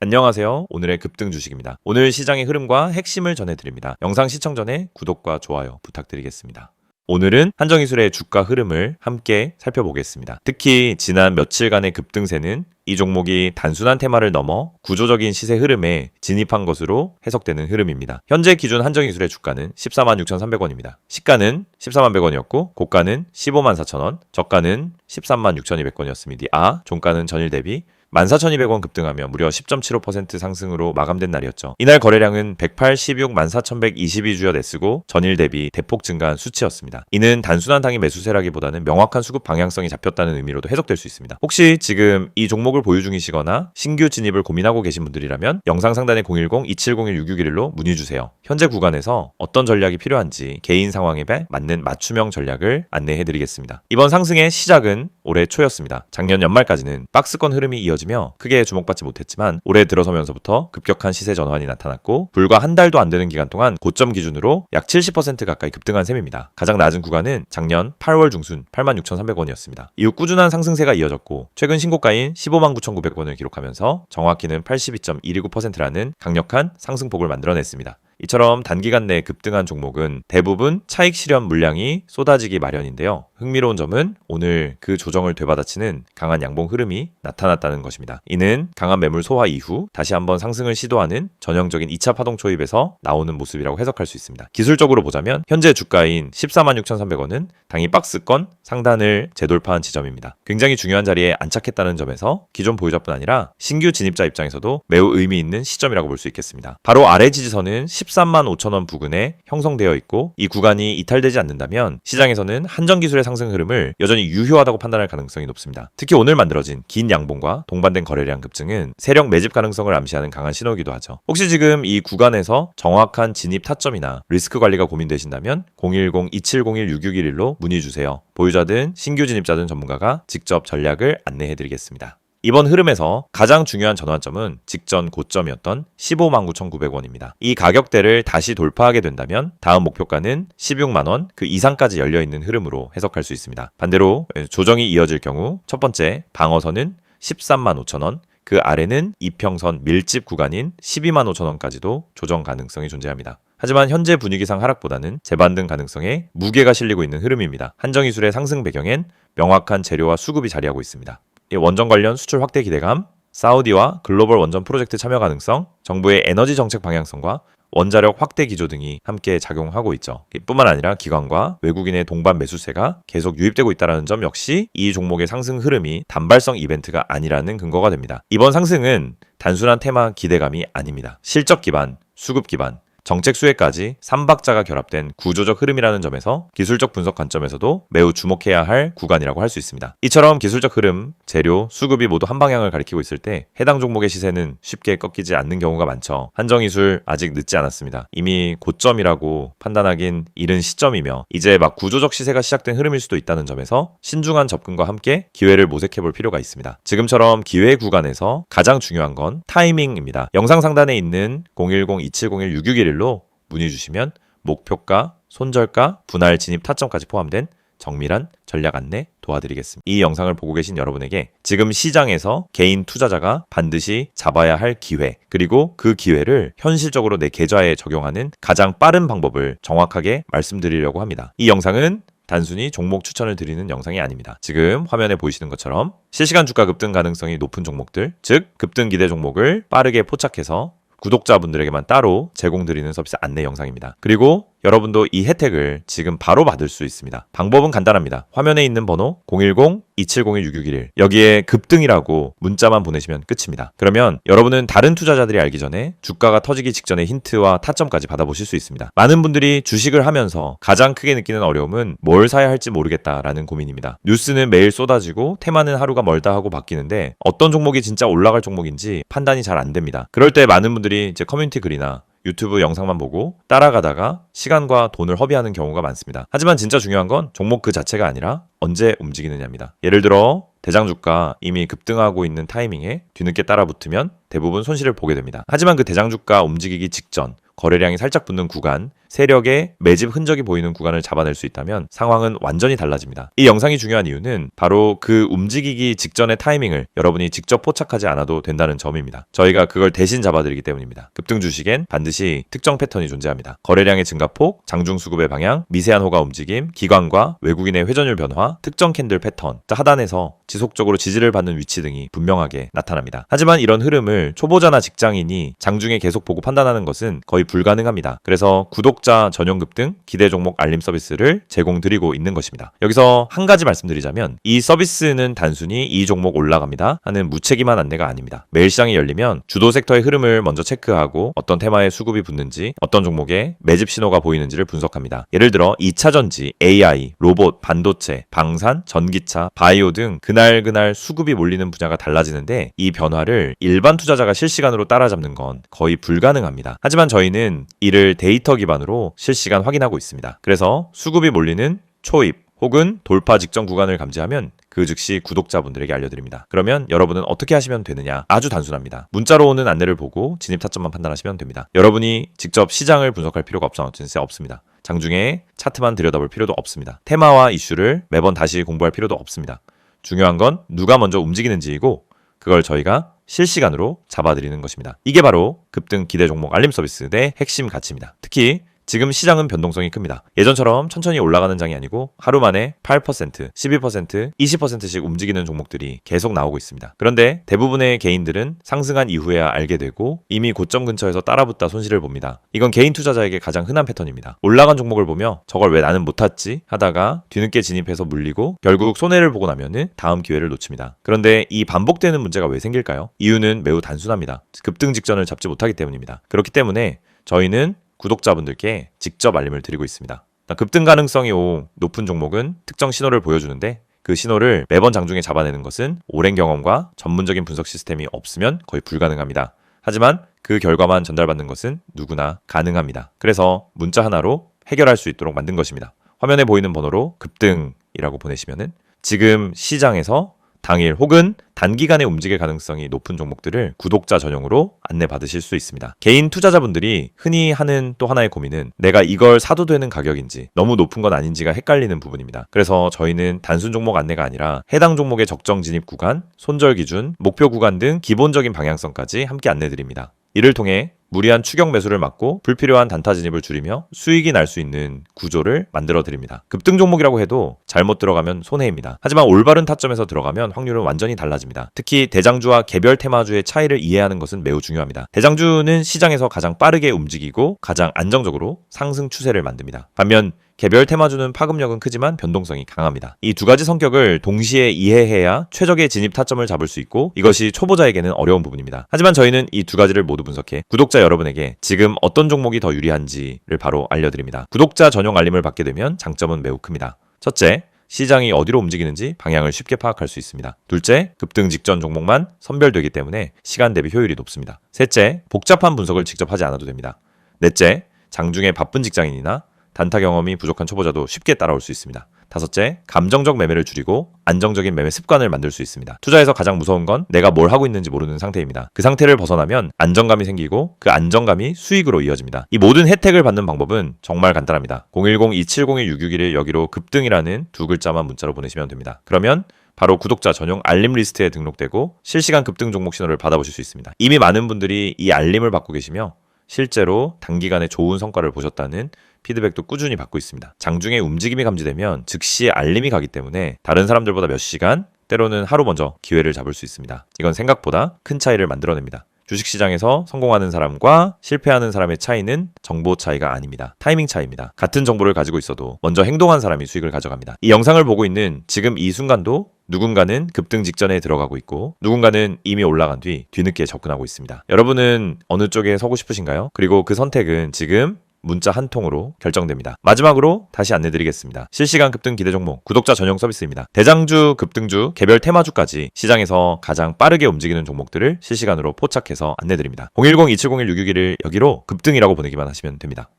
안녕하세요. 오늘의 급등 주식입니다. 오늘 시장의 흐름과 핵심을 전해드립니다. 영상 시청 전에 구독과 좋아요 부탁드리겠습니다. 오늘은 한정이술의 주가 흐름을 함께 살펴보겠습니다. 특히 지난 며칠간의 급등세는 이 종목이 단순한 테마를 넘어 구조적인 시세 흐름에 진입한 것으로 해석되는 흐름입니다. 현재 기준 한정이술의 주가는 146,300원입니다. 시가는 141,100원이었고 고가는 154,000원, 저가는 136,200원이었습니다. 종가는 전일 대비 14,200원 급등하며 무려 10.75% 상승으로 마감된 날이었죠. 이날 거래량은 186, 14,122주여 내쓰고 전일 대비 대폭 증가한 수치였습니다. 이는 단순한 당일 매수세라기보다는 명확한 수급 방향성이 잡혔다는 의미로도 해석될 수 있습니다. 혹시 지금 이 종목을 보유 중이시거나 신규 진입을 고민하고 계신 분들이라면 영상 상단의 010-2701-6611로 문의주세요. 현재 구간에서 어떤 전략이 필요한지 개인 상황에 맞는 맞춤형 전략을 안내해드리겠습니다. 이번 상승의 시작은 올해 초였습니다. 작년 연말까지는 박스권 흐름이 이어지며 크게 주목받지 못했지만 올해 들어서면서부터 급격한 시세 전환이 나타났고 불과 한 달도 안 되는 기간 동안 고점 기준으로 약 70% 가까이 급등한 셈입니다. 가장 낮은 구간은 작년 8월 중순 86,300원이었습니다. 이후 꾸준한 상승세가 이어졌고 최근 신고가인 159,900원을 기록하면서 정확히는 82.129%라는 강력한 상승폭을 만들어냈습니다. 이처럼 단기간 내에 급등한 종목은 대부분 차익 실현 물량이 쏟아지기 마련인데요. 흥미로운 점은 오늘 그 조정을 되받아치는 강한 양봉 흐름이 나타났다는 것입니다. 이는 강한 매물 소화 이후 다시 한번 상승을 시도하는 전형적인 2차 파동 초입에서 나오는 모습이라고 해석할 수 있습니다. 기술적으로 보자면 현재 주가인 146,300원은 당일 박스권 상단을 재돌파한 지점입니다. 굉장히 중요한 자리에 안착했다는 점에서 기존 보유자뿐 아니라 신규 진입자 입장에서도 매우 의미 있는 시점이라고 볼 수 있겠습니다. 바로 아래 지지선은 135,000원 부근에 형성되어 있고 이 구간이 이탈되지 않는다면 시장에서는 한정기술의 상승 흐름을 여전히 유효하다고 판단할 가능성이 높습니다. 특히 오늘 만들어진 긴 양봉과 동반된 거래량 급증은 세력 매집 가능성을 암시하는 강한 신호이기도 하죠. 혹시 지금 이 구간에서 정확한 진입 타점이나 리스크 관리가 고민되신다면 010-2701-6611로 문의주세요. 보유자든 신규 진입자든 전문가가 직접 전략을 안내해드리겠습니다. 이번 흐름에서 가장 중요한 전환점은 직전 고점이었던 159,900원입니다. 이 가격대를 다시 돌파하게 된다면 다음 목표가는 16만원 그 이상까지 열려있는 흐름으로 해석할 수 있습니다. 반대로 조정이 이어질 경우 첫 번째 방어선은 135,000원, 그 아래는 이평선 밀집 구간인 125,000원까지도 조정 가능성이 존재합니다. 하지만 현재 분위기상 하락보다는 재반등 가능성에 무게가 실리고 있는 흐름입니다. 한정이술의 상승 배경엔 명확한 재료와 수급이 자리하고 있습니다. 원전 관련 수출 확대 기대감, 사우디와 글로벌 원전 프로젝트 참여 가능성, 정부의 에너지 정책 방향성과 원자력 확대 기조 등이 함께 작용하고 있죠. 뿐만 아니라 기관과 외국인의 동반 매수세가 계속 유입되고 있다는 점 역시 이 종목의 상승 흐름이 단발성 이벤트가 아니라는 근거가 됩니다. 이번 상승은 단순한 테마 기대감이 아닙니다. 실적 기반, 수급 기반, 정책 수혜까지 3박자가 결합된 구조적 흐름이라는 점에서 기술적 분석 관점에서도 매우 주목해야 할 구간이라고 할 수 있습니다. 이처럼 기술적 흐름, 재료, 수급이 모두 한 방향을 가리키고 있을 때 해당 종목의 시세는 쉽게 꺾이지 않는 경우가 많죠. 한정이술 아직 늦지 않았습니다. 이미 고점이라고 판단하긴 이른 시점이며 이제 막 구조적 시세가 시작된 흐름일 수도 있다는 점에서 신중한 접근과 함께 기회를 모색해 볼 필요가 있습니다. 지금처럼 기회 구간에서 가장 중요한 건 타이밍입니다. 영상 상단에 있는 010-2701-6611 로 문의 주시면 목표가, 손절가, 분할 진입 타점까지 포함된 정밀한 전략 안내 도와드리겠습니다. 이 영상을 보고 계신 여러분에게 지금 시장에서 개인 투자자가 반드시 잡아야 할 기회, 그리고 그 기회를 현실적으로 내 계좌에 적용하는 가장 빠른 방법을 정확하게 말씀드리려고 합니다. 이 영상은 단순히 종목 추천을 드리는 영상이 아닙니다. 지금 화면에 보이시는 것처럼 실시간 주가 급등 가능성이 높은 종목들, 즉 급등 기대 종목을 빠르게 포착해서 구독자분들에게만 따로 제공드리는 서비스 안내 영상입니다. 그리고 여러분도 이 혜택을 지금 바로 받을 수 있습니다. 방법은 간단합니다. 화면에 있는 번호 010-2701-6611 여기에 급등이라고 문자만 보내시면 끝입니다. 그러면 여러분은 다른 투자자들이 알기 전에 주가가 터지기 직전의 힌트와 타점까지 받아보실 수 있습니다. 많은 분들이 주식을 하면서 가장 크게 느끼는 어려움은 뭘 사야 할지 모르겠다라는 고민입니다. 뉴스는 매일 쏟아지고 테마는 하루가 멀다 하고 바뀌는데 어떤 종목이 진짜 올라갈 종목인지 판단이 잘 안 됩니다. 그럴 때 많은 분들이 이제 커뮤니티 글이나 유튜브 영상만 보고 따라가다가 시간과 돈을 허비하는 경우가 많습니다. 하지만 진짜 중요한 건 종목 그 자체가 아니라 언제 움직이느냐입니다. 예를 들어 대장주가 이미 급등하고 있는 타이밍에 뒤늦게 따라 붙으면 대부분 손실을 보게 됩니다. 하지만 그 대장주가 움직이기 직전 거래량이 살짝 붙는 구간, 세력의 매집 흔적이 보이는 구간을 잡아낼 수 있다면 상황은 완전히 달라집니다. 이 영상이 중요한 이유는 바로 그 움직이기 직전의 타이밍을 여러분이 직접 포착하지 않아도 된다는 점입니다. 저희가 그걸 대신 잡아드리기 때문입니다. 급등 주식엔 반드시 특정 패턴이 존재합니다. 거래량의 증가폭, 장중 수급의 방향, 미세한 호가 움직임, 기관과 외국인의 회전율 변화, 특정 캔들 패턴, 하단에서 지속적으로 지지를 받는 위치 등이 분명하게 나타납니다. 하지만 이런 흐름을 초보자나 직장인이 장중에 계속 보고 판단하는 것은 거의 불가능합니다. 그래서 구독자 전용 급등 기대 종목 알림 서비스를 제공드리고 있는 것입니다. 여기서 한 가지 말씀드리자면 이 서비스는 단순히 이 종목 올라갑니다 하는 무책임한 안내가 아닙니다. 매일 시장이 열리면 주도 섹터의 흐름을 먼저 체크하고 어떤 테마에 수급이 붙는지, 어떤 종목에 매집 신호가 보이는지를 분석합니다. 예를 들어 2차전지, AI, 로봇, 반도체, 방산, 전기차, 바이오 등 그날 수급이 몰리는 분야가 달라지는데 이 변화를 일반 투자자가 실시간으로 따라잡는 건 거의 불가능합니다. 하지만 저희는 이를 데이터 기반으로 실시간 확인하고 있습니다. 그래서 수급이 몰리는 초입 혹은 돌파 직전 구간을 감지하면 그 즉시 구독자분들에게 알려드립니다. 그러면 여러분은 어떻게 하시면 되느냐? 아주 단순합니다. 문자로 오는 안내를 보고 진입 타점만 판단하시면 됩니다. 여러분이 직접 시장을 분석할 필요가 없습니다. 장중에 차트만 들여다볼 필요도 없습니다. 테마와 이슈를 매번 다시 공부할 필요도 없습니다. 중요한 건 누가 먼저 움직이는지이고 그걸 저희가 실시간으로 잡아드리는 것입니다. 이게 바로 급등 기대 종목 알림 서비스의 핵심 가치입니다. 특히 지금 시장은 변동성이 큽니다. 예전처럼 천천히 올라가는 장이 아니고 하루 만에 8%, 12%, 20%씩 움직이는 종목들이 계속 나오고 있습니다. 그런데 대부분의 개인들은 상승한 이후에야 알게 되고 이미 고점 근처에서 따라붙다 손실을 봅니다. 이건 개인 투자자에게 가장 흔한 패턴입니다. 올라간 종목을 보며 저걸 왜 나는 못 탔지 하다가 뒤늦게 진입해서 물리고 결국 손해를 보고 나면은 다음 기회를 놓칩니다. 그런데 이 반복되는 문제가 왜 생길까요? 이유는 매우 단순합니다. 급등 직전을 잡지 못하기 때문입니다. 그렇기 때문에 저희는 구독자분들께 직접 알림을 드리고 있습니다. 급등 가능성이 높은 종목은 특정 신호를 보여주는데 그 신호를 매번 장중에 잡아내는 것은 오랜 경험과 전문적인 분석 시스템이 없으면 거의 불가능합니다. 하지만 그 결과만 전달받는 것은 누구나 가능합니다. 그래서 문자 하나로 해결할 수 있도록 만든 것입니다. 화면에 보이는 번호로 급등이라고 보내시면은 지금 시장에서 당일 혹은 단기간에 움직일 가능성이 높은 종목들을 구독자 전용으로 안내받으실 수 있습니다. 개인 투자자분들이 흔히 하는 또 하나의 고민은 내가 이걸 사도 되는 가격인지 너무 높은 건 아닌지가 헷갈리는 부분입니다. 그래서 저희는 단순 종목 안내가 아니라 해당 종목의 적정 진입 구간, 손절 기준, 목표 구간 등 기본적인 방향성까지 함께 안내드립니다. 이를 통해 무리한 추격 매수를 막고 불필요한 단타 진입을 줄이며 수익이 날 수 있는 구조를 만들어 드립니다. 급등 종목이라고 해도 잘못 들어가면 손해입니다. 하지만 올바른 타점에서 들어가면 확률은 완전히 달라집니다. 특히 대장주와 개별 테마주의 차이를 이해하는 것은 매우 중요합니다. 대장주는 시장에서 가장 빠르게 움직이고 가장 안정적으로 상승 추세를 만듭니다. 반면 개별 테마주는 파급력은 크지만 변동성이 강합니다. 이 두 가지 성격을 동시에 이해해야 최적의 진입 타점을 잡을 수 있고 이것이 초보자에게는 어려운 부분입니다. 하지만 저희는 이 두 가지를 모두 분석해 구독자 여러분에게 지금 어떤 종목이 더 유리한지를 바로 알려드립니다. 구독자 전용 알림을 받게 되면 장점은 매우 큽니다. 첫째, 시장이 어디로 움직이는지 방향을 쉽게 파악할 수 있습니다. 둘째, 급등 직전 종목만 선별되기 때문에 시간 대비 효율이 높습니다. 셋째, 복잡한 분석을 직접 하지 않아도 됩니다. 넷째, 장중에 바쁜 직장인이나 단타 경험이 부족한 초보자도 쉽게 따라올 수 있습니다. 다섯째, 감정적 매매를 줄이고 안정적인 매매 습관을 만들 수 있습니다. 투자에서 가장 무서운 건 내가 뭘 하고 있는지 모르는 상태입니다. 그 상태를 벗어나면 안정감이 생기고 그 안정감이 수익으로 이어집니다. 이 모든 혜택을 받는 방법은 정말 간단합니다. 010-2701-661을 여기로 급등이라는 두 글자만 문자로 보내시면 됩니다. 그러면 바로 구독자 전용 알림 리스트에 등록되고 실시간 급등 종목 신호를 받아보실 수 있습니다. 이미 많은 분들이 이 알림을 받고 계시며 실제로 단기간에 좋은 성과를 보셨다는 피드백도 꾸준히 받고 있습니다. 장중에 움직임이 감지되면 즉시 알림이 가기 때문에 다른 사람들보다 몇 시간, 때로는 하루 먼저 기회를 잡을 수 있습니다. 이건 생각보다 큰 차이를 만들어냅니다. 주식시장에서 성공하는 사람과 실패하는 사람의 차이는 정보 차이가 아닙니다. 타이밍 차이입니다. 같은 정보를 가지고 있어도 먼저 행동한 사람이 수익을 가져갑니다. 이 영상을 보고 있는 지금 이 순간도 누군가는 급등 직전에 들어가고 있고 누군가는 이미 올라간 뒤 뒤늦게 접근하고 있습니다. 여러분은 어느 쪽에 서고 싶으신가요? 그리고 그 선택은 지금 문자 한 통으로 결정됩니다. 마지막으로 다시 안내드리겠습니다. 실시간 급등 기대 종목 구독자 전용 서비스입니다. 대장주, 급등주, 개별 테마주까지 시장에서 가장 빠르게 움직이는 종목들을 실시간으로 포착해서 안내드립니다. 010-2701-661을 여기로 급등이라고 보내기만 하시면 됩니다.